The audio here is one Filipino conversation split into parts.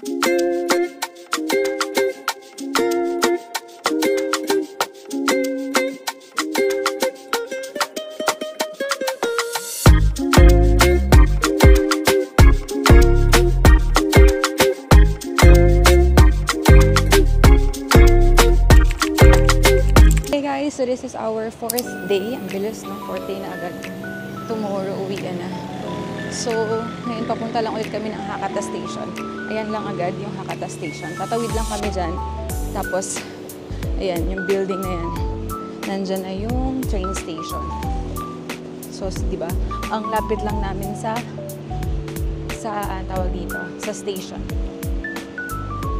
So this is our 4th day. Ang bilis, no? 4th day na agad. Tomorrow, uwi na. So, ngayon papunta lang ulit kami ng Hakata Station. Ayan lang agad yung Hakata Station. Tatawid lang kami dyan. Tapos, ayan, yung building na yan. Nandyan na yung train station. So, di ba? Ang lapit lang namin sa tawag dito, sa station.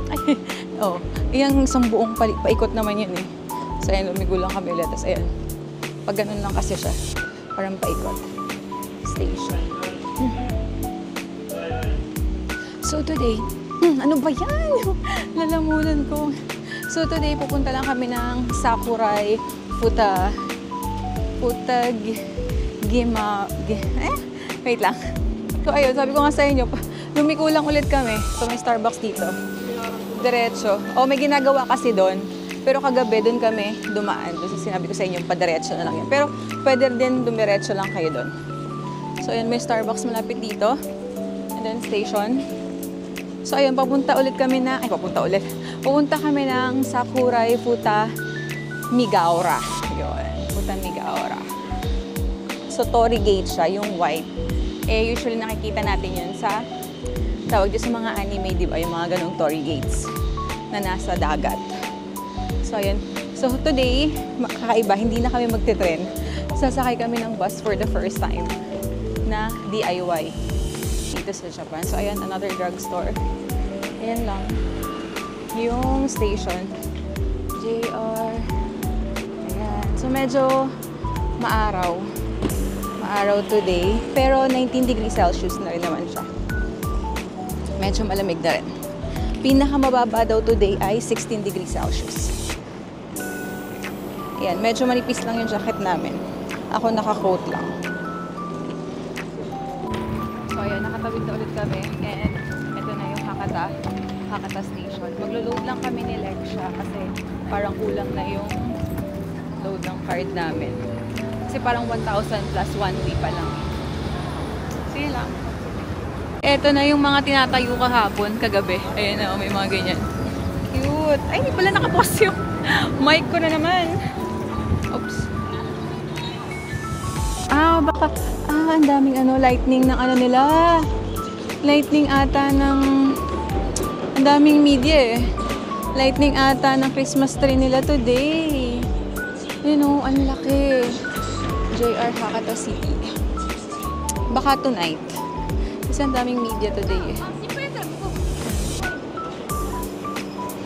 Ay, oh, yung isang buong paikot naman yun eh. So, ayan, lumigo lang kami ulit. Tapos, ayan. Pag ganun lang kasi siya. Parang paikot. Station. So, today, ano ba yan? Lalamunan ko. So, today, pupunta lang kami ng Sakurai wait lang. So, ayun, sabi ko nga sa inyo, lumiko lang ulit kami. So, may Starbucks dito. Diretso. O, may ginagawa kasi doon. Pero kagabi, doon kami dumaan. So, sinabi ko sa inyo, padiretso na lang yan. Pero pwede din dumiretso lang kayo doon. So, ayan, may Starbucks malapit dito. And then, station. So, ayun, papunta kami ng Sakurai Futamigaura. Yun, Futamigaura. So, Torii Gate siya, yung white. Eh, usually nakikita natin yun sa, tawag dyan sa mga anime, di ba? Yung mga ganong Torii Gates na nasa dagat. So, ayan. So, today, kakaiba, hindi na kami magte-tren. Sasakay kami ng bus for the first time na DIY dito sa Japan. So, ayan, another drugstore. Ayan lang. Yung station. JR. Ayan. So, medyo maaraw. Maaraw today. Pero 19 degrees Celsius na rin naman siya. Medyo malamig na rin. Pinakamababa daw today ay 16 degrees Celsius. Ayan, medyo manipis lang yung jacket namin. Ako naka-coat lang. So, ayan, nakatawid na ulit kami. And ito na yung Hakata Station. Maglo-load lang kami ni Lexia kasi parang kulang na yung load ng card namin. Kasi parang 1,000 plus 1 way pa lang. Sige lang. Ito na yung mga tinatayo kahapon, kagabi. Ayan na, may mga ganyan. Cute! Ay, hindi pala nakapost yung mic ko na naman. Oops. Baka, ang daming lightning ng nila. Lightning ata ng, ang daming media eh. Lightning ata ng Christmas tree nila today. You know, ang laki. JR Hakata City. Baka tonight. Kasi ang daming media today eh.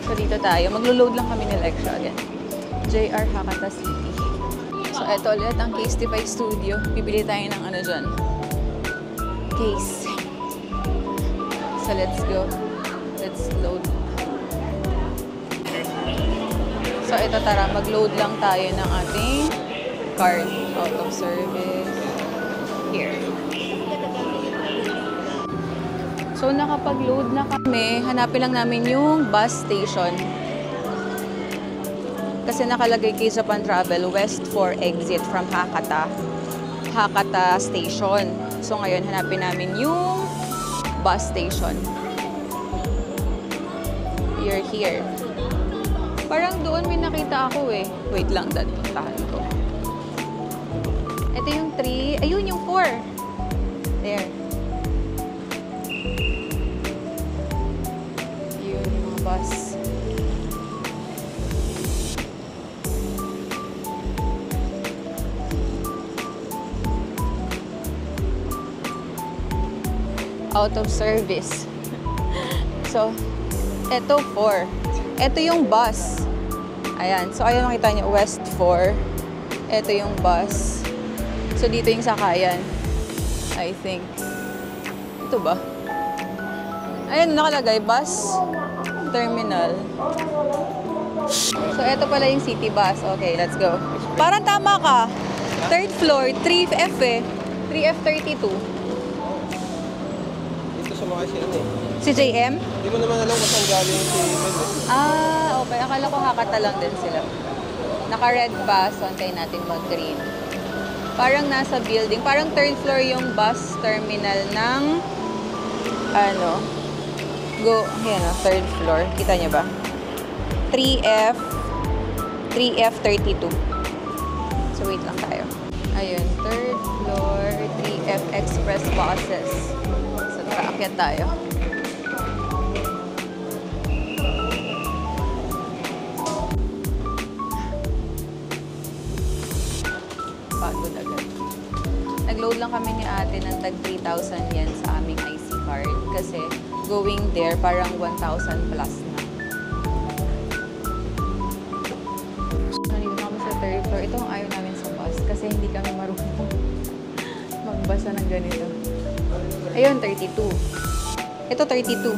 So, dito tayo. Maglo-load lang kami ng Lexia again. JR Hakata City. So, ito ulit ang Casetify Studio. Bibili tayo ng ano dyan. Case. So, let's go. Let's load. So, ito tara. Mag-load lang tayo ng ating card. Out of service. Here. So, nakapag-load na kami. Hanapin lang namin yung bus station. Kasi nakalagay kay Japan Travel, West 4 exit from Hakata Station. So, ngayon, hanapin namin yung bus station. You're here. Parang doon may nakita ako eh. Wait lang, dad. Puntahan ko. Ito yung 3. Ayun, yung 4. There. Yun, yung mga bus. Out of service. So, eto 4. Ito yung bus. Ayan. So, ayun makita niyo, West 4. Ito yung bus. So, dito yung sakayan. I think. Ito ba? Ayan, nakalagay. Bus terminal. So, ito pala yung city bus. Okay, let's go. Parang tama ka. Third floor, 3F eh. 3F32. Ito sa mga siya eh. Si JM? Hindi mo naman alam kung saan galing si Mel. Ah, okay. Akala ko Hakata lang din sila. Naka-red bus, so antayin natin mag-green. Parang nasa building. Parang third floor yung bus terminal ng ano, yan o, third floor. Kita niyo ba? 3F32. So, wait lang tayo. Ayun, third floor, 3F Express buses. So, tara, akyat tayo. Pagod agad. Nag-load lang kami ni ate ng tag 3,000 yen sa aming IC card kasi going there parang 1,000 plus na. Nandito na kami sa third floor. Ito ang ayaw namin sa bus kasi hindi kami marunong magbasa ng ganito. Ayun, 32. Ito, 32.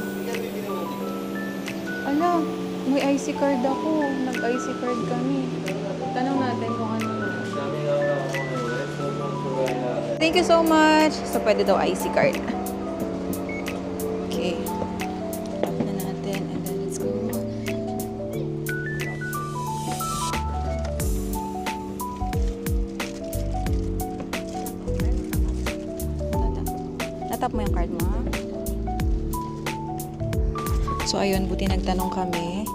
Ala, may IC card ako. Nag-IC card kami. Tanong natin kung ano. Thank you so much. So, pwede daw IC card. Okay. Na natin. And then, let's go. Natap mo yung card mo, ha? So, ayun. Buti nagtanong kami.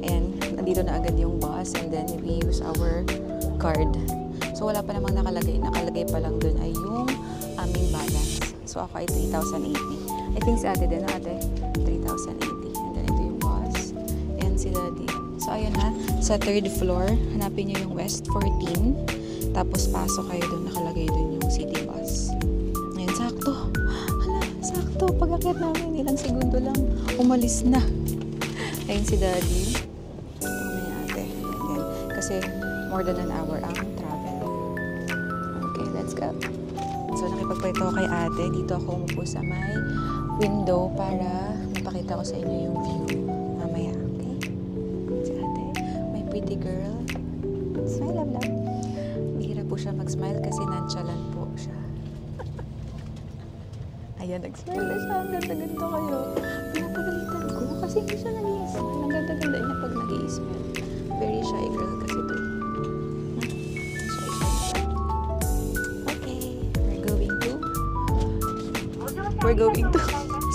And, nandito na agad yung bus. And then, we use our card. So, wala pa namang nakalagay. Nakalagay pa lang dun ay yung aming balance. So, ako ay 3,080. I think si ate din, ate? 3,080. And then, ito yung bus. And si daddy. So, ayun na. Sa third floor, hanapin nyo yung West 14. Tapos, pasok kayo dun. Nakalagay dun yung city bus. Ayun, sakto. Hala, sakto. Pag-akyat namin, ilang segundo lang. Umalis na. Ayun si daddy. Ito ni ate. Ayan. Kasi, more than an hour ang travel. Okay, let's go. So, nakipagpalito ako kay ate. Dito ako umupo sa may window para mapakita ko sa inyo yung view mamaya. Okay? Si ate, my pretty girl. Smile, love, love. Bihira po siya mag-smile kasi nonchalant po siya. Ayan, nag-smile na siya. Ang ganda-ganda kayo. Pinapagalitan ko kasi hindi siya nag-i-smile. Ang ganda-ganda niya pag nag-i-smile. Very shy girl kasi to. We're going to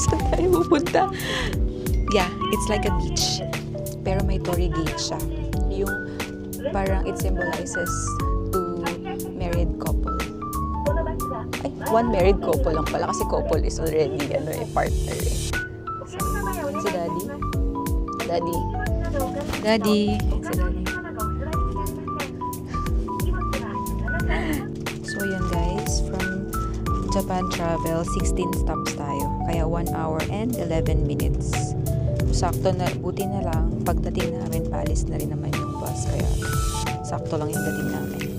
saan tayo pupunta? Yeah, it's like a beach. Pero may torii gate siya. Yung parang it symbolizes to married couple. Ay, one married couple lang pala kasi couple is already partner eh. So, si daddy. Daddy. Daddy. Si daddy. So yan guys, from Japan travel, 16 stops tayo. Kaya 1 hour and 11 minutes. Sakto na, buti na lang, pagdating namin, paalis na rin naman yung bus. Kaya sakto lang yung dating namin.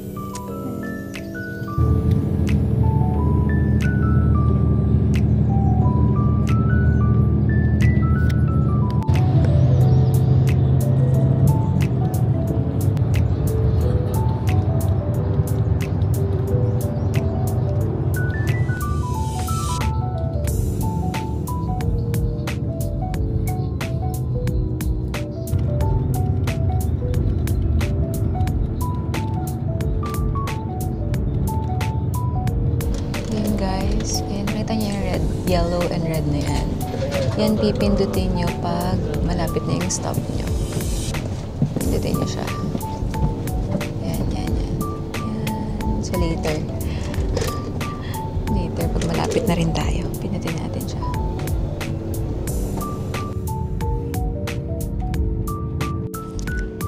Yellow and red na yan. Yan, pipindutin nyo pag malapit na yung stop nyo. Pindutin nyo siya. Yan, yan, yan. Yan. So, later, pag malapit na rin tayo, pindutin natin siya.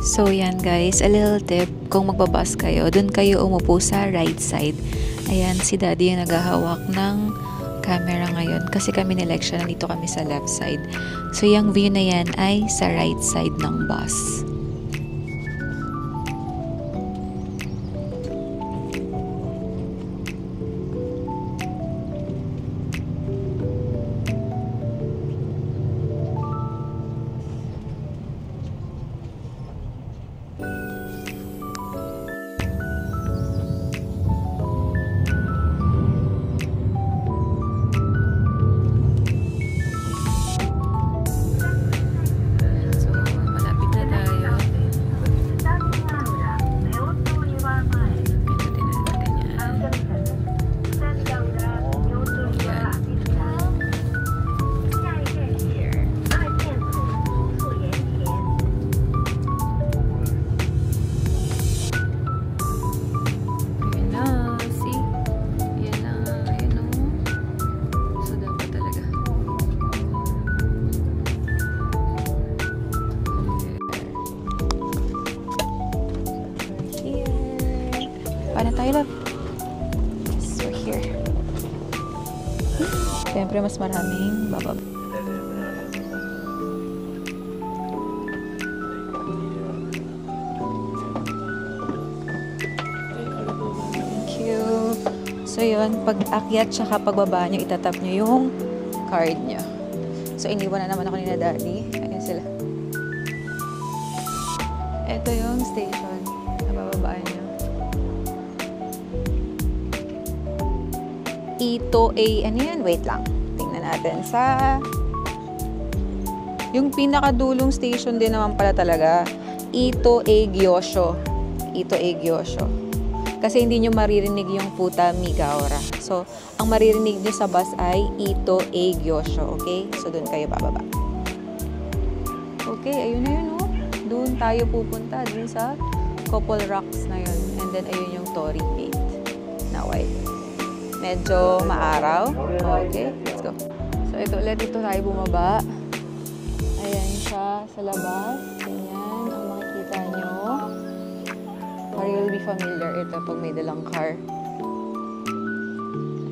So, yan guys. A little tip. Kung magbabas kayo, dun kayo umupo sa right side. Ayan, si daddy yung naghahawak ng camera ngayon kasi kami nilike siya, nandito kami sa left side. So, yung view na yan ay sa right side ng bus. Kain na tayo, love. Yes, we're here. Siyempre, mas maraming bababa. Thank you. So yun, pag akyat tsaka pagbaba nyo, itatap nyo yung card nyo. So iniwan na naman ako ni na daddy. Ayan sila. Ito yung station na bababaan nyo. Ito ano yan? Wait lang. Tingnan natin sa... Yung pinakadulong station din naman pala talaga, Ito Gyosho. Ito Gyosho. Kasi hindi nyo maririnig yung Futa Migaora. So, ang maririnig nyo sa bus ay Ito Gyosho. Okay? So, doon kayo bababa. Okay, ayun na yun, oh. Doon tayo pupunta. Doon sa Couple Rocks na yun. And then, ayun yung Torii Gate na white. Medyo maaraw. Okay, let's go. So, ito ulit. Dito tayo bumaba. Ayan siya sa labas. Ganyan ang makikita nyo. Or you'll be familiar ito pag may dalang car.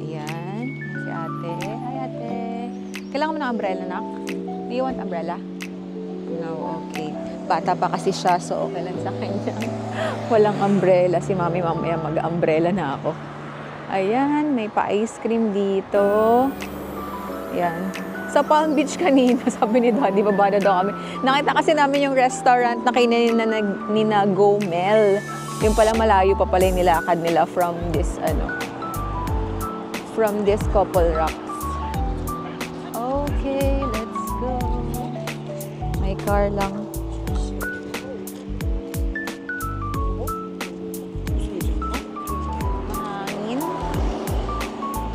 Ayan. Si ate. Hi, ate. Kailangan mo ng umbrella, nak? Do you want umbrella? No, okay. Bata pa kasi siya, so okay lang sa kanya. Walang umbrella. Si mami mamaya mag-umbrella na ako. Ayan, may pa-ice cream dito. Ayan. Sa Palm Beach kanina, sabi ni Daddy, babada daw kami. Nakita kasi namin yung restaurant na kainan ni na Gomel. Yung pala malayo pa pala yung nilakad nila from this, from this Couple Rocks. Okay, let's go. May car lang.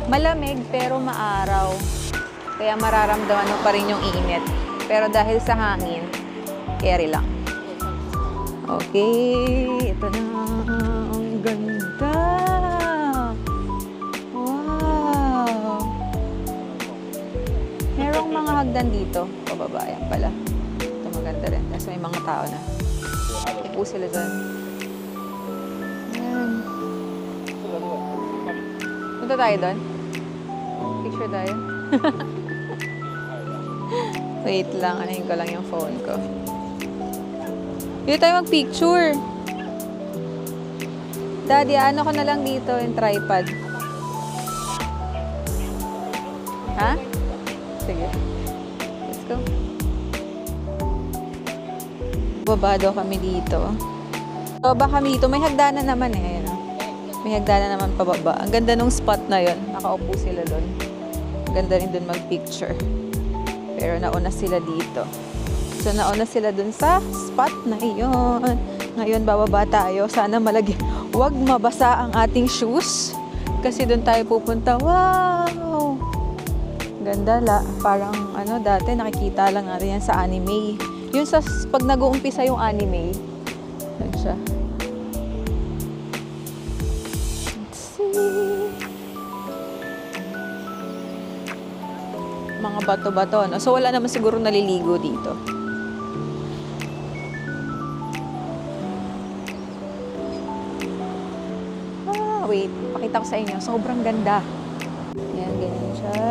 Malamig pero maaraw. Kaya mararamdaman mo pa rin yung init. Pero dahil sa hangin, carry lang. Okay, ito na. Ang ganda. Wow. Merong mga hagdan dito. Pababa, yan pala. Ito maganda rin. Tapos may mga tao na. Upo sila dyan. Yan. Punta tayo doon. Picture tayo. Wait lang, anahin ko lang yung phone ko. Dito tayo mag-picture. Daddy, ano ko na lang dito yung tripod. Ha? Sige. Let's go. Baba daw kami dito. Baba kami dito. May hagdanan naman eh. May hagdanan naman pababa. Ang ganda nung spot na yon. Nakaupo sila doon. Ganda rin dun mag-picture. Pero nauna sila dito. So, nauna sila dun sa spot na iyon. Ngayon, bababa tayo. Sana malagi. Huwag mabasa ang ating shoes. Kasi dun tayo pupunta. Wow! Ganda la. Parang dati nakikita lang natin yan sa anime. Yun sa pag nag-uumpisa yung anime. Yan siya. Let's see. Mga bato-bato, no? So, wala naman siguro naliligo dito. Wait. Pakita ko sa inyo. Sobrang ganda. Yan, ganyan siya.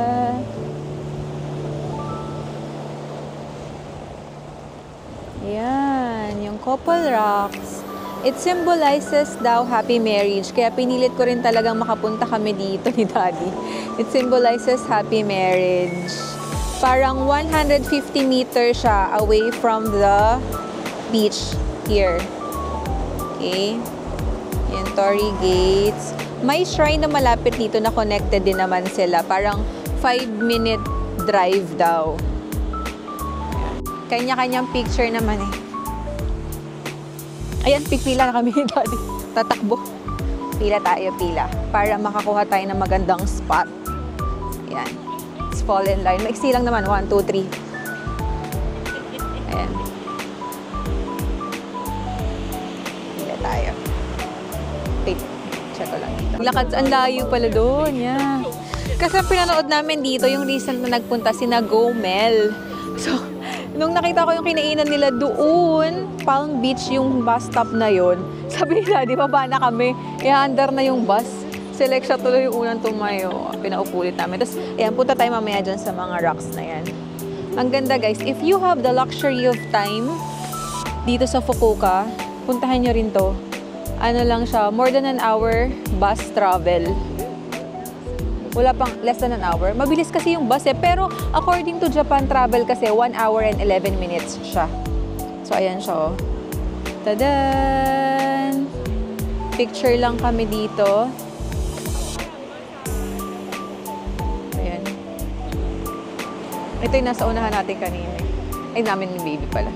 Yan, yung Couple Rocks. It symbolizes daw happy marriage. Kaya pinilit ko rin talagang makapunta kami dito ni Daddy. It symbolizes happy marriage. Parang 150 meters siya away from the beach here. Okay. Yung Torii Gates. May shrine na malapit dito na connected din naman sila. Parang 5-minute drive daw. Kanya-kanyang picture naman eh. Ayan, pipila na kami ni Daddy. Tatakbo. Pila tayo, pila. Para makakuha tayo ng magandang spot. Ayan. Let's fall in line. Maiksi lang naman. 1, 2, 3. Ayan. Pila tayo. Wait. Check ko lang dito. Lakad, ang layo pala doon. Yeah. Kasi pinanood namin dito, yung recent na nagpunta, sina Gomel. So, nung nakita ko yung kinainan nila doon, Palm Beach yung bus stop na yon. Sabi nila, di ba ba na kami? I-under na yung bus. Select siya tuloy yung unang tumayo. Pinaupulit namin. Tapos, ayan, punta tayo mamaya dyan sa mga rocks na yan. Ang ganda guys, if you have the luxury of time dito sa Fukuoka, puntahan nyo rin to. Ano lang siya, more than an hour bus travel. Wala pang less than an hour. Mabilis kasi yung bus eh. Pero according to Japan Travel kasi, 1 hour and 11 minutes siya. So, ayan siya oh. Tadan! Picture lang kami dito. Ito yung nasa unahan natin kanina. Ay, namin ni baby pala.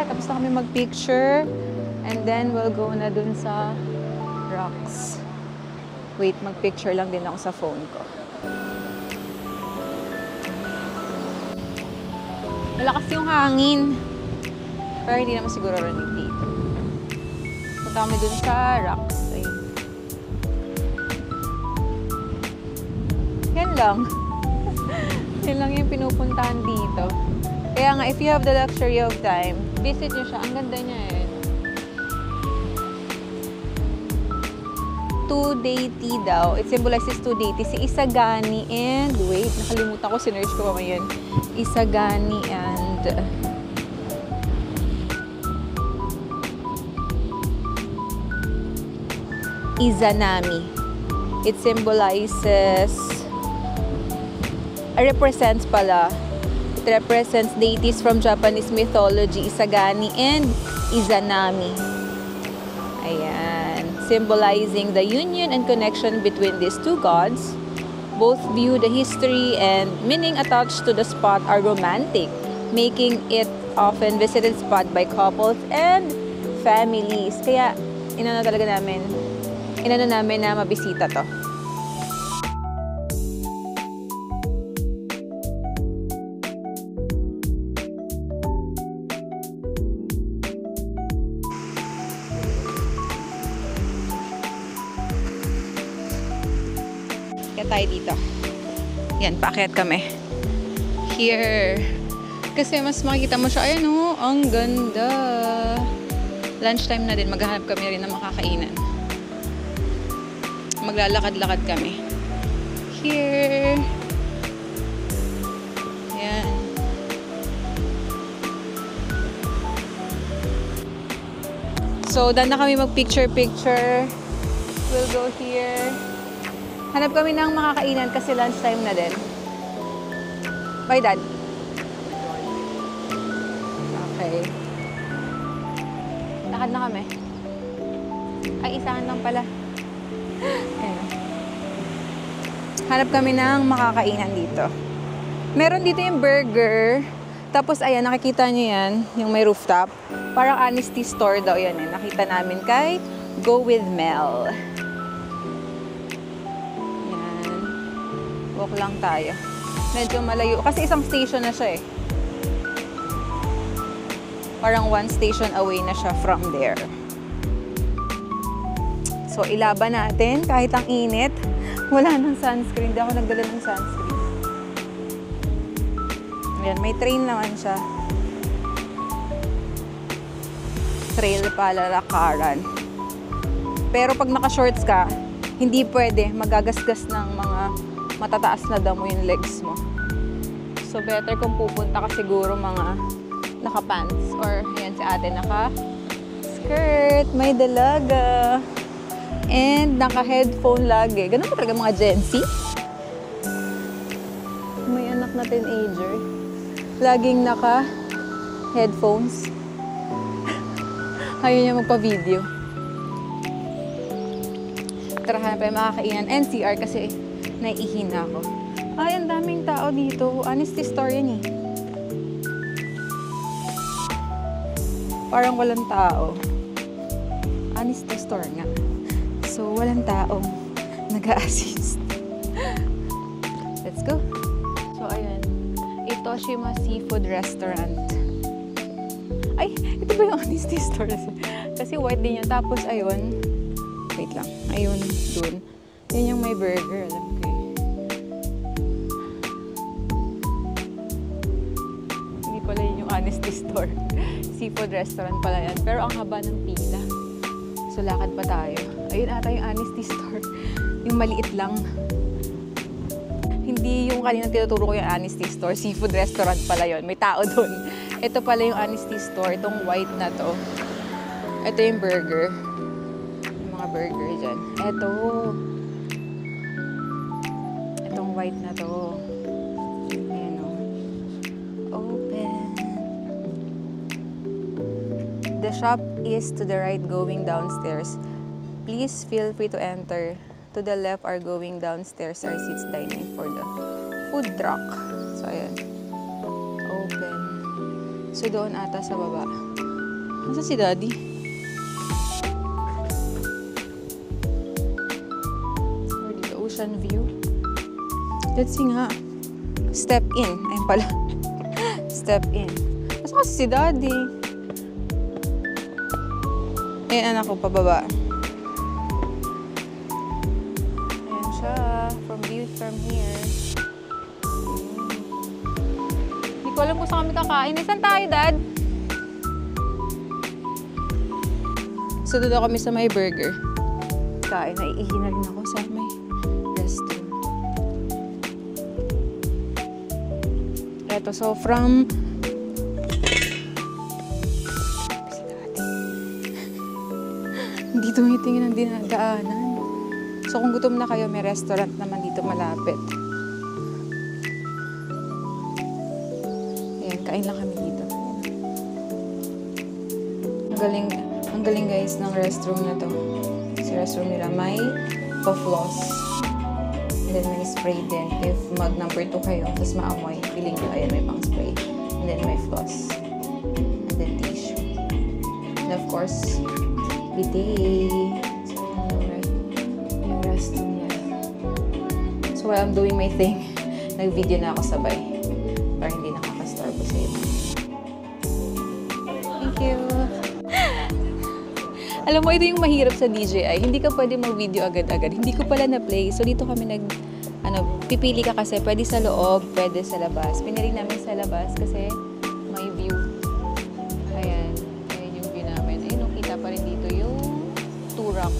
Tapos na kami mag-picture. And then, we'll go na dun sa rocks. Wait, mag-picture lang din ako sa phone ko. Malakas yung hangin. Pero hindi naman siguro rinig dito. Punta kami dun sa rocks. Ayun. Yan lang. Yan lang yung pinupuntahan dito. Kaya nga, if you have the luxury of time, visit nyo siya. Ang ganda niya eh. 2-deity daw. It symbolizes 2-deity. Si Isagani and... Wait, nakalimutan ko. Sinerge ko pa yun. Isagani and... Izanami. It symbolizes... represents pala. Represents deities from Japanese mythology, Isagani and Izanami. Ayan. Symbolizing the union and connection between these two gods. Both view the history and meaning attached to the spot are romantic, making it often visited spot by couples and families. Kaya, inano namin na mabisita to. Tayo dito. Yan, paakyat kami. Here. Kasi mas makikita mo siya. Ayan oh, ang ganda. Lunchtime na din. Maghahanap kami rin ng makakainan. Maglalakad-lakad kami. Here. Yan. So, daan na kami mag-picture-picture. We'll go here. Hanap kami ng makakainan kasi lunchtime na din. Bye, Dad. Okay. Lakad na kami. Ay, isahan lang pala. Ayan. Hanap kami ng makakainan dito. Meron dito yung burger. Tapos, ayan, nakikita nyo yan, yung may rooftop. Parang honesty store daw yan. Eh. Nakita namin kay Go With Mel. Walk lang tayo. Medyo malayo. Kasi isang station na siya eh. Parang 1 station away na siya from there. So, ilaban natin. Kahit ang init. Wala nang sunscreen. Hindi ako nagdala ng sunscreen. Ayan, may train naman siya. Trail palalakaran. Pero pag naka-shorts ka, hindi pwede. Magagasgas ng mga matataas na damo yung legs mo. So, better kung pupunta ka siguro mga naka-pants. Or, ayan si ate, naka-skirt. May dalaga. And, naka-headphone lagi. Ganun ba talaga mga Gen Z? May anak na teenager. Laging naka-headphones. Ayaw niya magpa-video. Tara, hanap tayo makakainan. NCR kasi naiihin ako. Ay, ang daming tao dito. Honesty store yan eh. Parang walang tao. Honest store nga. So, walang taong nag-a-assist. Let's go. So, ayan. Itoshima Seafood Restaurant. Ay, ito ba yung honesty store? Kasi white din yun. Tapos, ayun. Wait lang. Ayun, dun. Yun yung may burger. Alam ko eh. Hindi pala yun yung honesty store. Seafood restaurant pala yan. Pero ang haba ng pila. So, lakad pa tayo. Ayun ata yung honesty store. Yung maliit lang. Hindi yung kanina tinuturo ko yung honesty store. Seafood restaurant pala yun. May tao doon. Ito pala yung honesty store. Itong white na to. Ito yung burger. Yung mga burger dyan. Ito. Itong white na to. Ayan o. Open. The shop is to the right going downstairs. Please feel free to enter. To the left are going downstairs are seats dining for the food truck. So, ayan. Open. So, doon ata sa baba. Nasaan si Daddy? Or dito, ocean view. Let's see nga. Step in. Ayun pala. Step in. Nasaan kasi si Daddy? Ayan, anak ko, pababa. Ayan siya. From here. Hindi ko alam kung saan kami kakain. Saan tayo, Dad? So, doon kami sa may burger. Kain. Naiihi na rin ako sa may restroom. Eto, so from... Hindi tumitingin ang dinadaanan. So, kung gutom na kayo, may restaurant naman dito malapit. Ayan, kain lang kami dito. Ang galing guys ng restroom na to. Sa restroom nila, may pa-floss. And then may spray din. If mag number 2 kayo, tapos maamoy, feeling nyo, ayan, may pang spray. And then may floss. And then tissue. And of course, bidet. So while I'm doing my thing, nag-video na ako sabay para hindi nakaka-starbo sa iyo. Thank you! Alam mo, ito yung mahirap sa DJI. Hindi ka pwede mag-video agad-agad. Hindi ko pala na-play. So dito kami pipili ka kasi pwede sa loob, pwede sa labas. Pinili namin sa labas kasi may view. Ayan. Ayan yung view namin. Ayun, kita pa rin dito yung Turak.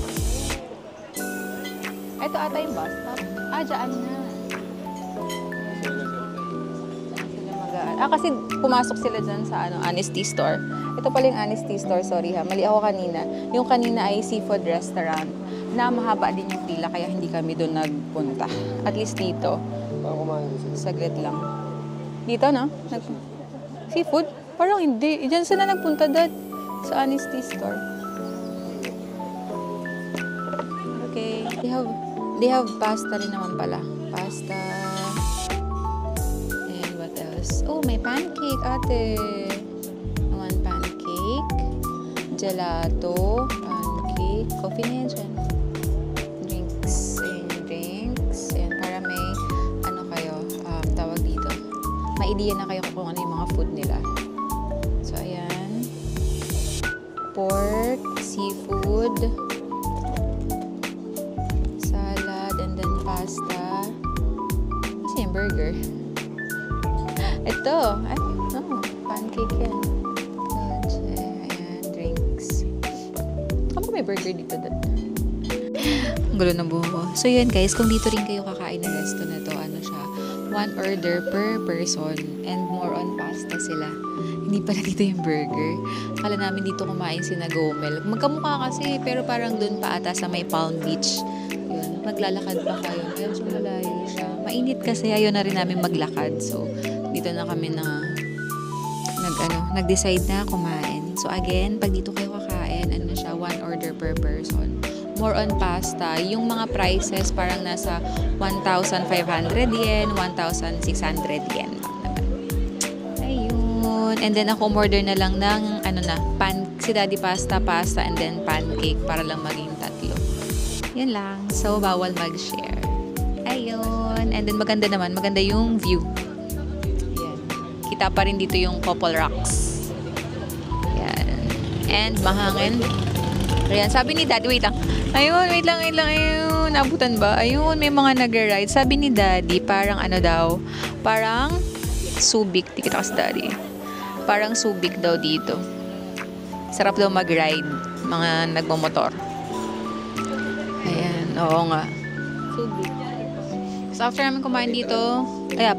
Ito ata yung bus stop. Dyan na. Sila mag-aan. Kasi pumasok sila dyan sa honesty store. Ito pala yung honesty store. Sorry ha. Mali ako kanina. Yung kanina ay seafood restaurant na mahaba din yung pila kaya hindi kami doon nagpunta. At least dito. Saglit lang. Dito, no? Seafood? Parang hindi. Diyan sila nagpunta, Dad. Sa honesty store. Okay. They have pasta rin naman pala. Pasta. And what else? Oh, may pancake, ate. One pancake. Gelato. Pancake. Coffee na yan dyan. Drinks. And para may, kayo, tawag dito. May idea na kayo kung ano yung mga food nila. So, ayan. Pork, seafood, pasta. Kasi yung burger. Ito. Ay, pancake yan. Ayan, drinks. Kapag may burger dito doon. Ang gulo ng buho ko. So yun guys, kung dito rin kayo kakain ng resto na to, siya, 1 order per person and more on pasta sila. Hindi pala dito yung burger. Akala namin dito kumain si Nagomel. Magkamukha kasi, pero parang doon pa ata sa may Palm Beach. Maglalakad pa kayo. Kaya so malayo siya. Mainit kasi ayaw na rin namin maglakad. So, dito na kami nag-decide na kumain. So, again, pag dito kayo kakain, siya, 1 order per person. More on pasta. Yung mga prices parang nasa 1,500 yen, 1,600 yen. Ayun. And then, ako order na lang ng ano na, si Daddy pasta, and then pancake para lang maging 3. Yan lang. So, bawal mag-share. Ayun. And then maganda yung view. Yan. Kita pa rin dito yung Couple Rocks. Yan. And mahangin. Ayan. Sabi ni Daddy, wait lang. Ayun, wait lang. Ayun, nabutan ba? Ayun, may mga nag-ride. Sabi ni Daddy, parang ano daw, parang Subic. Di kita kasi Daddy. Parang Subic daw dito. Sarap daw mag-ride. Mga nagmamotor. Ayan, oo nga. Subic. So, after namin kumain dito,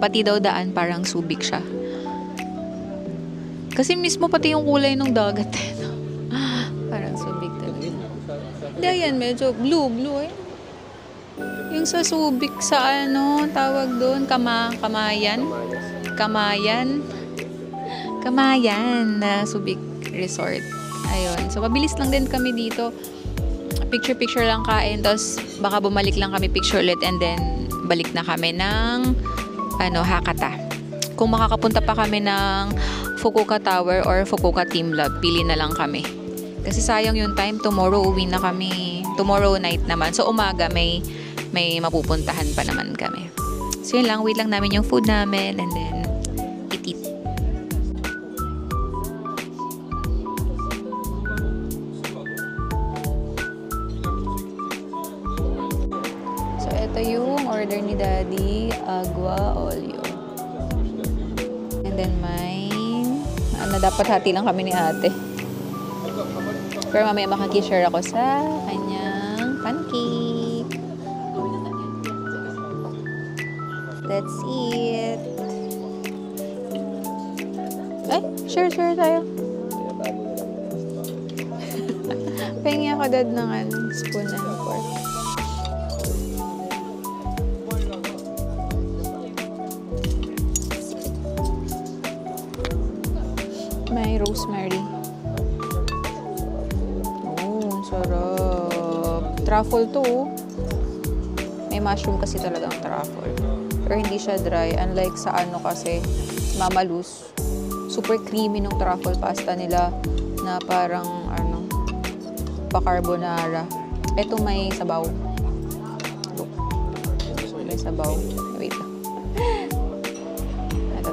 pati daw daan, parang Subic siya. Kasi mismo pati yung kulay ng dagat. Parang Subic talaga. Hindi, yan, medyo blue eh. Yung sa Subic, sa ano, tawag doon, Kamayan na Subic Resort. Ayun. So, mabilis lang din kami dito. Picture lang kain, tapos baka bumalik lang kami picture ulit, and then balik na kami ng Hakata. Kung makakapunta pa kami ng Fukuoka Tower or Fukuoka Team Lab, pili na lang kami. Kasi sayang yung time, tomorrow uwi na kami. Tomorrow night naman. So umaga may mapupuntahan pa naman kami. So yun lang, wait lang namin yung food namin, and then eat. So ito yung order ni Daddy, agua olio. And then mine, dapat hati lang kami ni ate. Pero mamaya makakishare ako sa kanyang pancake. That's it. Ay, share tayo. Pahingi ako dad ng spoon and fork. May rosemary. Oh, sarap. Truffle to. May mushroom kasi talagang truffle. Pero hindi siya dry. Unlike sa kasi, Mama Luz. Super creamy nung truffle pasta nila na parang pa-carbonara. Ito may sabaw. Look. May sabaw. Wait lang. Ito.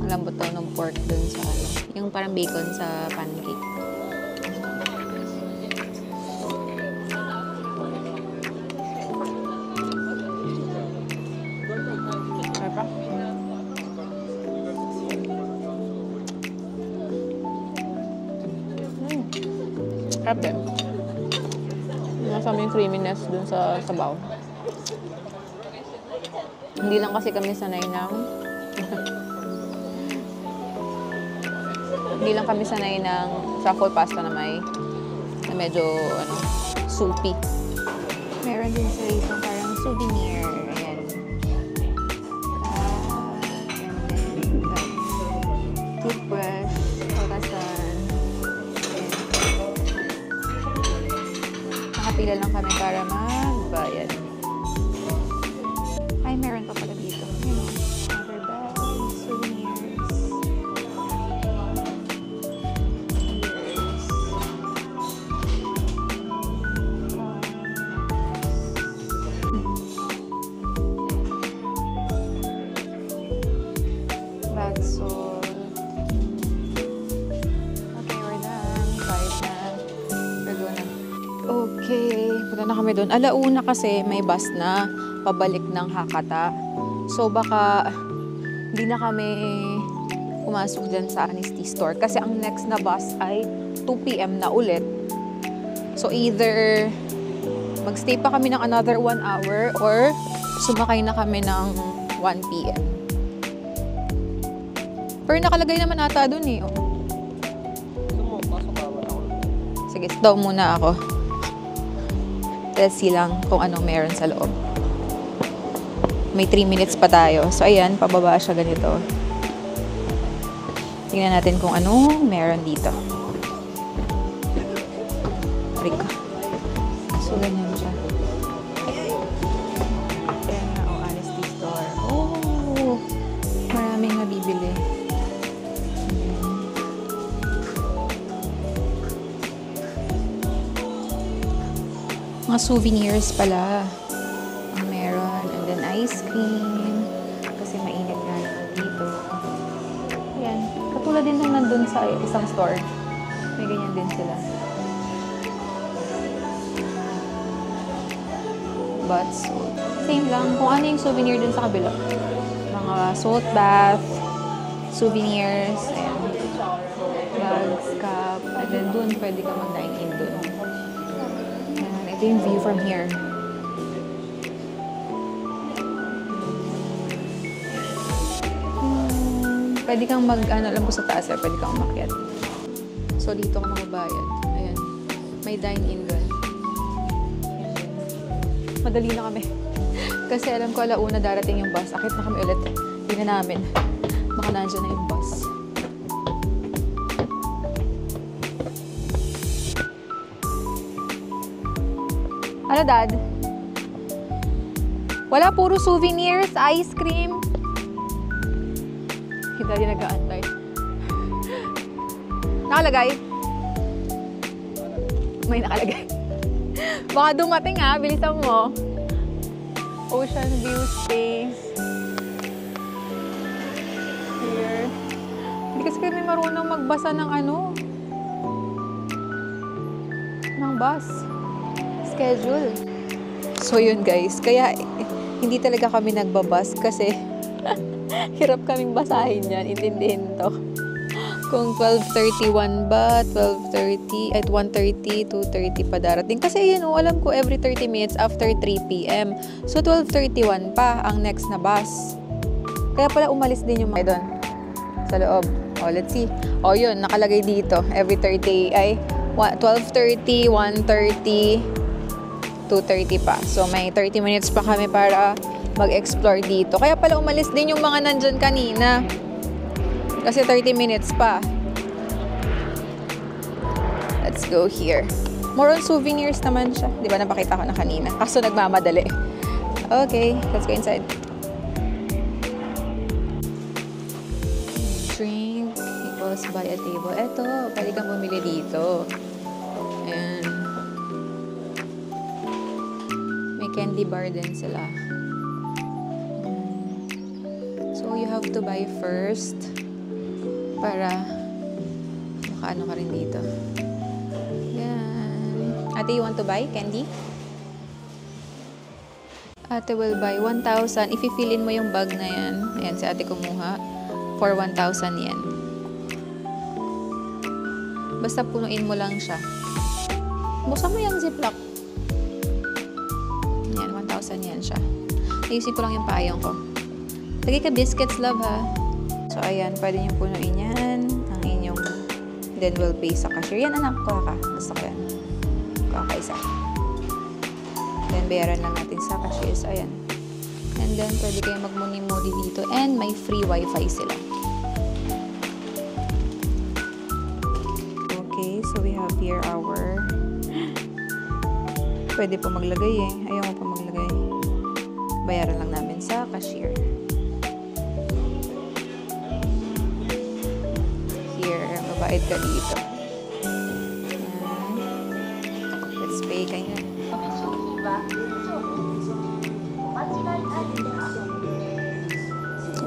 Lambot daw ng pork dun sa yung parang bacon sa pancake. Okay pa? Sarap din. Nasa may creaminess dun sa sabaw. Hindi lang kasi kami sanay ng truffle pasta na medyo soupy. Meron din sa ito parang souvenir. Ayan. Toothbrush. Pagkasan. Nakapila lang kami para magbayad. Ay, meron pa pala dito. Rubber bags, souvenirs. That's all. Okay, we're done. Bye na. We're na. Okay, punta na kami doon. Alauna kasi may bus na pabalik ng Hakata. So baka hindi na kami pumasok dyan sa Honesty Store. Kasi ang next na bus ay 2 p.m. na ulit. So either magstay pa kami ng another 1 hour or sumakay na kami ng 1 p.m. Pero nakalagay naman ata dun eh. Oh. Sige, stop muna ako. Let's see lang kung ano meron sa loob. May 3 minutes pa tayo. So, ayan, pababa siya ganito. Tingnan natin kung ano meron dito. Rico. So, ganyan siya. Ayan na, Honesty Store. Oh! souvenirs pala ang meron. And then ice cream. Kasi mainit nga naman dito. Ayan. Katulad din nung nandun sa isang store. May ganyan din sila. Bath salt. Same lang. Kung ano yung souvenir dun sa kabila. Mga salt bath, souvenirs, ayan. Bags, cup. And then dun, pwede ka mag-dine in dun. Ayan. Ito yung view from here. Pwede kang alam ko sa taas, pwede kang umakyat. So, dito ka magbabayad. Ayan. May dine-in doon. Madali na kami. Kasi alam ko, alauna darating yung bus. Akit na kami ulit. Tingnan namin. Baka nandiyan na yung bus. Ano, Dad? Wala, puro souvenirs, ice cream. Kita din nag-aantay. Nakalagay? May nakalagay. Baka dumating ha, bilisan mo. Ocean view space. Here. Hindi kasi kami marunong magbasa ng ng bus. Schedule. So yun guys, kaya hindi talaga kami nagbabas kasi hirap kaming basahin yan, intindihin to. Kung 12:31 ba, 12:30, at 1:30, 2:30 pa darating. Kasi yun, alam ko every 30 minutes after 3 p.m. So 12:31 pa ang next na bus. Kaya pala umalis din yung mga doon sa loob. Oh, let's see. Oh, yun, nakalagay dito. Every 30, ay 12:30, 1:30, 2:30 pa. So may 30 minutes pa kami para mag-explore dito. Kaya pala umalis din yung mga nandyan kanina. Kasi 30 minutes pa. Let's go here. More on souvenirs naman siya. Di ba napakita ko na kanina? Kaso nagmamadali. Okay, let's go inside. Drink equals buy a table. Eto, pwede kang bumili dito. Ayan. May candy bar din sila. So, you have to buy first para makaano ka rin dito. Yan. Ate, you want to buy candy? Ate will buy 1,000. If i-fill in mo yung bag na yan, ayan, si ate kumuha, for 1,000 yen. Basta punuin mo lang siya. Buksan mo yung ziplock. Ayan, 1,000 yen siya. Ayusin ko lang yung payong ko. Lagi ka biscuits, love, ha? So, ayan, pwede niyong punuin yan. Ang inyong, then we'll pay sa cashier. Yan, anak, kuha ka. Gusto ko yan. Kuha ka isa. Then, bayaran lang natin sa cashier. So, ayan. And then, pwede kayo magmuni-muni dito. And may free wifi sila. Okay, so we have here our... Pwede po maglagay eh. Ayaw mo pa maglagay. Bayaran lang namin sa cashier. Bayad ka dito. Let's pay kanya.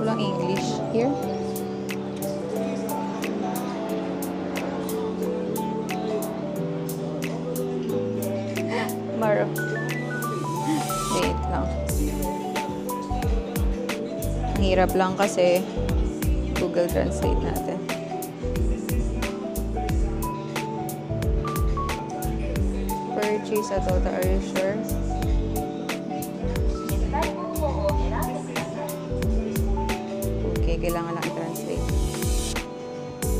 Walang English here. Maro. Wait lang. Ang hirap lang kasi Google Translate natin. Purchase a total, are you sure? Okay, kailangan lang i-translate.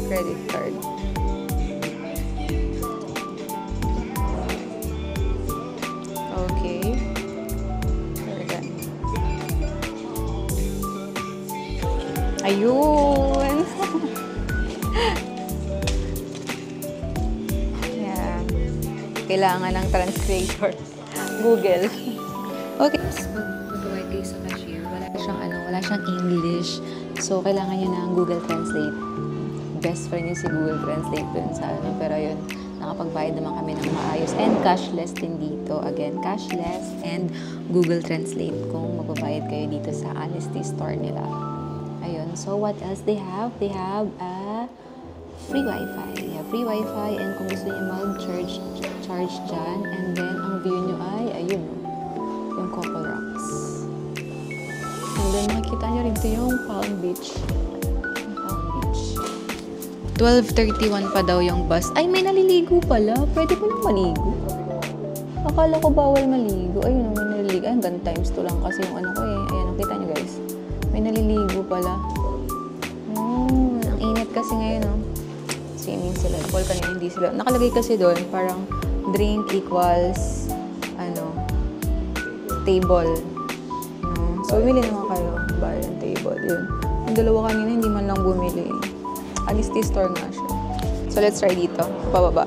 Credit card. Okay. We're done. Ayun! Kailangan ng translator. Google. Okay. Mag-provide kayo sa cashier. Wala siyang English. So, kailangan nyo ng Google Translate. Best friend nyo si Google Translate dun sa Pero yun, nakapagbayad naman kami ng maayos. And cashless din dito. Again, cashless and Google Translate kung magbabayad kayo dito sa Honesty Store nila. Ayun. So, what else they have? They have a free Wi-Fi. They have free Wi-Fi and kung gusto niyo mag-charge dyan. And then, ang view nyo ay, ayun, yung Coco Rocks. And then, makikita nyo rin ito yung Palm Beach. 12:31 pa daw yung bus. Ay, may naliligo pala. Pwede pa lang maligo. Akala ko bawal maligo. Ayun, may naliligo. Ay, hanggang times 2 lang kasi yung ano ko eh. Ayan, nakita nyo guys. May naliligo pala. Ang init kasi ngayon, no? Swimming sila. Paul kanina hindi sila. Nakalagay kasi doon, parang drink equals, table. So, bumili naman kayo. Bar and table. Yun. Yung dalawa kanina, hindi man lang bumili. Honesty Store nga siya. So, let's try dito. Pababa.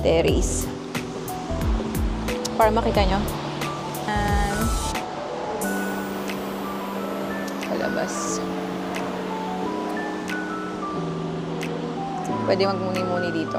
Terrace. Para makita nyo. And palabas. Pwede magmuni-muni dito.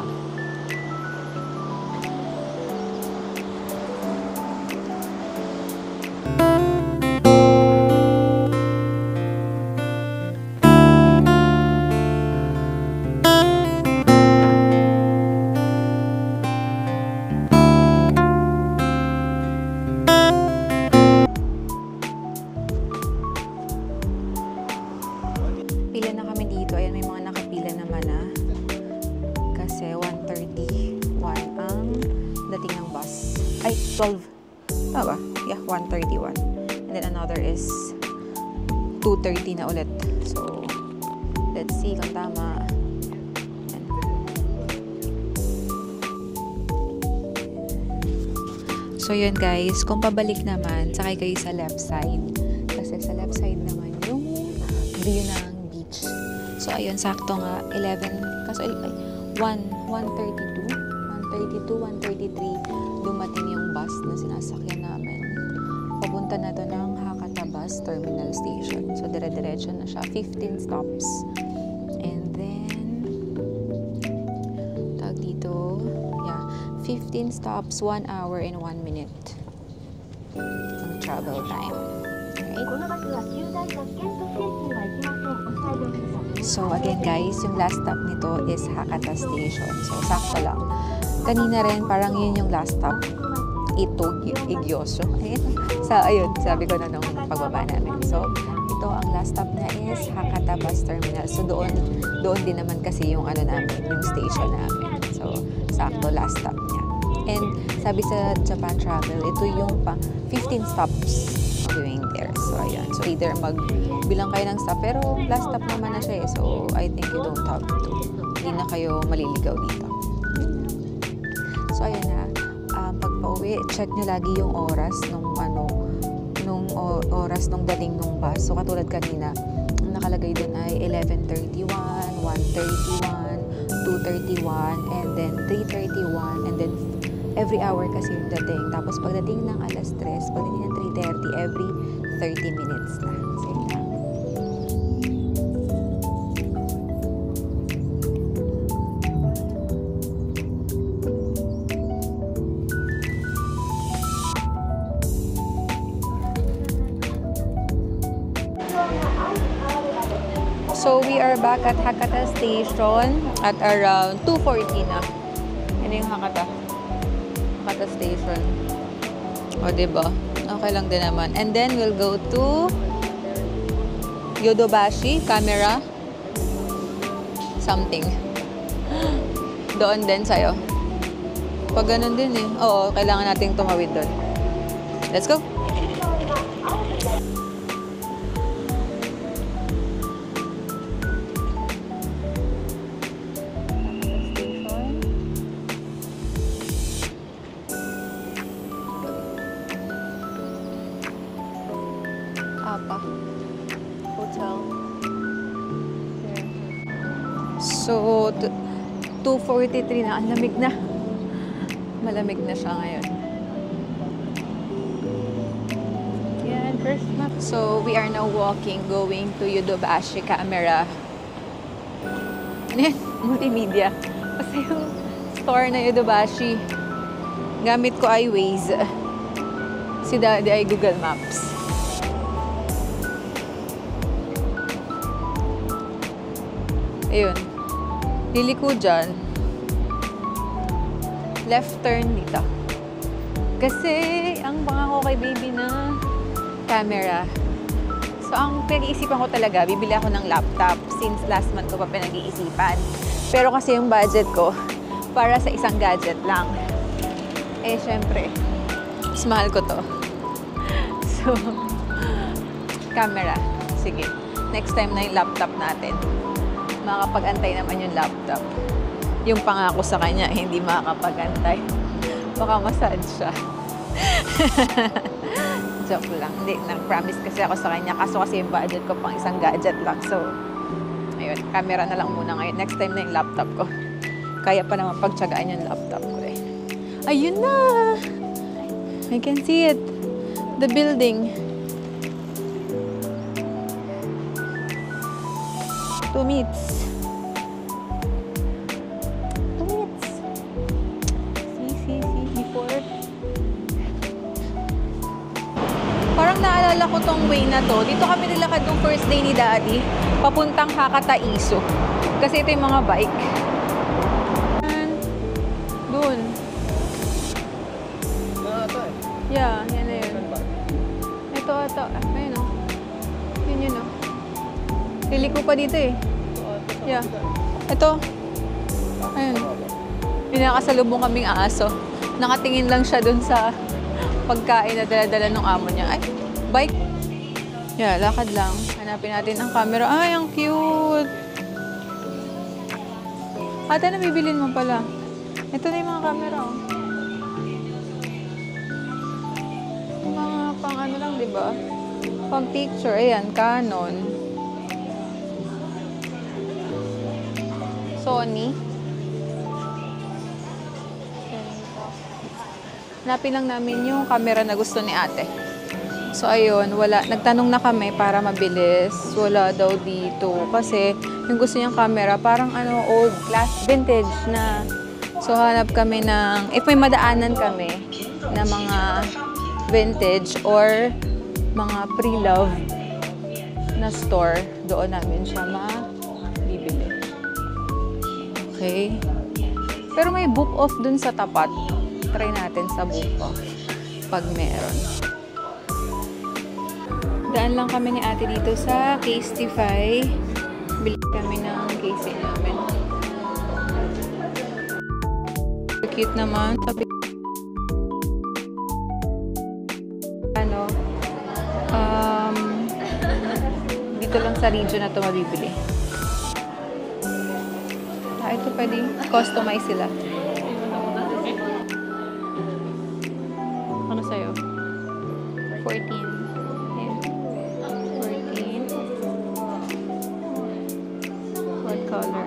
Pila na kami dito. Ayan, may mga nakapila naman na. Kasi 1:31 ang dating ng bus. Ay, 12. Tama ba? Yeah, 1:31. And then another is 2:30 na ulit. So, let's see kung tama. Ayan. So, yun guys. Kung pabalik naman, sakay kayo sa left side. Kasi sa left side naman yung view ng beach. So, ayun, sakto nga, 11, kaso, 1:32, 1:33, dumating yung bus na sinasakyan namin. Papunta na to ng Hakata Bus Terminal Station. So, dire-diretso na siya, 15 stops. And then, tag dito, yeah, 15 stops, 1 hour and 1 minute. Ang travel time. So, again guys, yung last stop nito is Hakata Station. So, sakto lang. Kanina rin, parang yun yung last stop. Ito, Igyoso. Ayun, sabi ko na nung pagbaba namin. So, ito, ang last stop na is Hakata Bus Terminal. So, doon din naman kasi yung namin, yung station namin. So, sakto, last stop niya. And, sabi sa Japan Travel, ito yung 15 stops doing there. So, ayan. So, either magbilang kayo ng stop, pero last stop naman na siya eh. So, I think you don't have to. Hindi na kayo maliligaw dito. So, ayan na. Pag pauwi, check nyo lagi yung oras nung oras nung dating nung bus. So, katulad kanina, ang nakalagay dun ay 11:31, 1:31, 2:31, and then 3:31, and then every hour kasi yung dating. Tapos pagdating ng alas 3, pagdating ng 3:30, every 30 minutes na. So, yun lang. So, we are back at Hakata Station at around 2:40 na. Yan yung Hakata Station. O, diba? Okay lang din naman. And then, we'll go to Yodobashi Camera something. Doon din sa'yo. Pag ganun din eh. Oo, kailangan nating tumawid doon. Let's go! Hotel. So, 2:43 na. Ang lamig na. Malamig na siya ngayon. Yan, first map. So, we are now walking, going to Yodobashi Camera. Ano yan? Multimedia. Kasi yung store na Yodobashi. Gamit ko ay Waze. Si Daddy ay Google Maps. Ayun. Liliko dyan. Left turn dito. Kasi, ang pangako kay baby na camera. So, ang pinag-iisipan ko talaga, bibili ako ng laptop since last month ko pa pinag-iisipan. Pero kasi yung budget ko, para sa isang gadget lang. Eh, syempre, mas mahal ko to. So, camera. Sige. Next time na yung laptop natin. Makakapag-antay naman yung laptop. Yung pangako sa kanya, hindi makakapag-antay. Baka massage siya. Joke lang. Hindi, nag-promise kasi ako sa kanya. Kaso kasi yung budget ko pang isang gadget lang. So, ayun, camera na lang muna ngayon. Next time na yung laptop ko. Kaya pa naman pagtsagaan yung laptop ko eh. Ayun na! I can see it. The building. 2 minutes. 2 minutes. See. Before. Parang naalala ko tong way na to. Dito kami nilakad nung first day ni Daddy. Papuntang Hakataiso. Kasi ito yung mga bike. Doon. Yeah, yan na yun. Ito ata. Ayun o. Yun o. Pili ko pa dito eh. Yeah. Ito. Ayun. Pinakasalubong kaming aso. Nakatingin lang siya dun sa pagkain na dala-dala ng amo niya. Ay, bike. Yeah, lakad lang. Hanapin natin ang camera. Ay, ang cute. Ate, nabibilin mo pala. Ito na yung mga camera, oh. Mga pang ano lang, di ba? Pang picture. Ayan, Canon. Sony. Hanapin lang namin yung camera na gusto ni ate. So, ayun, wala. Nagtanong na kami para mabilis. Wala daw dito. Kasi, yung gusto niyang camera, parang ano, old class, vintage na. So, hanap kami ng, if may madaanan kami na mga vintage or mga pre-love na store, doon namin siya mabibili. Okay. Pero may book off dun sa tapat. Try natin sa book off pag meron. Daan lang kami ni ate dito sa Casetify. Bili kami ng case namin. Cute naman. Ano? Dito lang sa region na ito mabibili. Ito pwede customize sila. Ano sa'yo? 14. Ayan. 14. What color?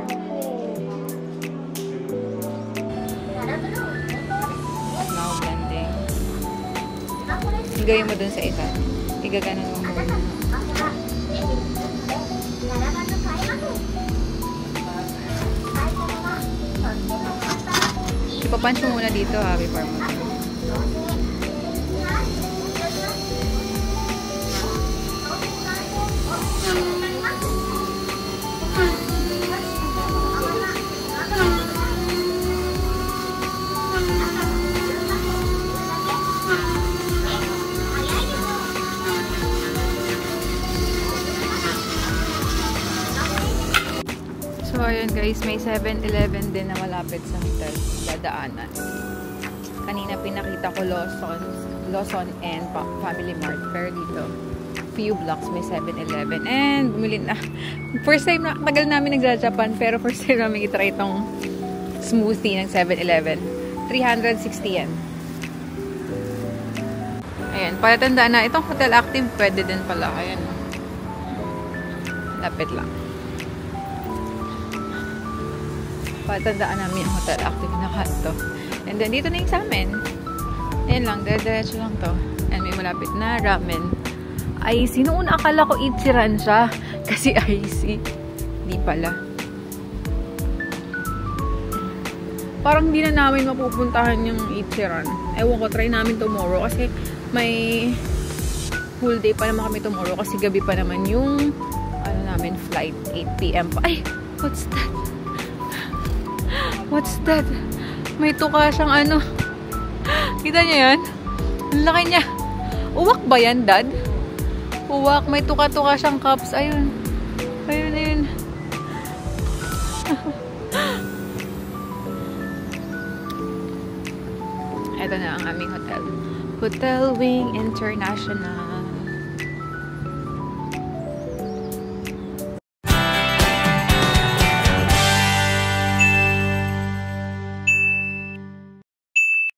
Now blending. Igay mo dun sa isa. Igaganon mo muna. Ipapunch mo muna dito ha, before mo. So, ayun guys, may 7-Eleven din na malapit sa hotel. Dadaanan. Kanina pinakita ko Lawson and Family Mart. Pero dito, few blocks may 7-Eleven. And bumili na. First time, tagal namin nagja-Japan. Pero first time namin itry itong smoothie ng 7-Eleven. 360 yen. Ayan, palatandaan na. Itong Hotel Active, pwede din pala. Ayan. Lapit lang. Patandaan namin yung Hotel Active na kanto. And then, dito na yung sa amin. Ayan lang, diretso lang to. And may malapit na ramen. IC. Noon akala ko Ichiran siya. Kasi IC. Di pala. parang hindi na namin mapupuntahan yung Ichiran. Ewan ko, try namin tomorrow kasi may full day pa naman kami tomorrow kasi gabi pa naman yung ano namin, flight, 8 p.m. pa. Ay! What's that? What's that? May tuka siyang ano. Kita niyo yan? Ang laki niya. Uwak ba yan, Dad? Uwak. May tuka-tuka siyang cups. Ayun. Ayun, ayun. Ito na ang aming hotel. Hotel Wing International.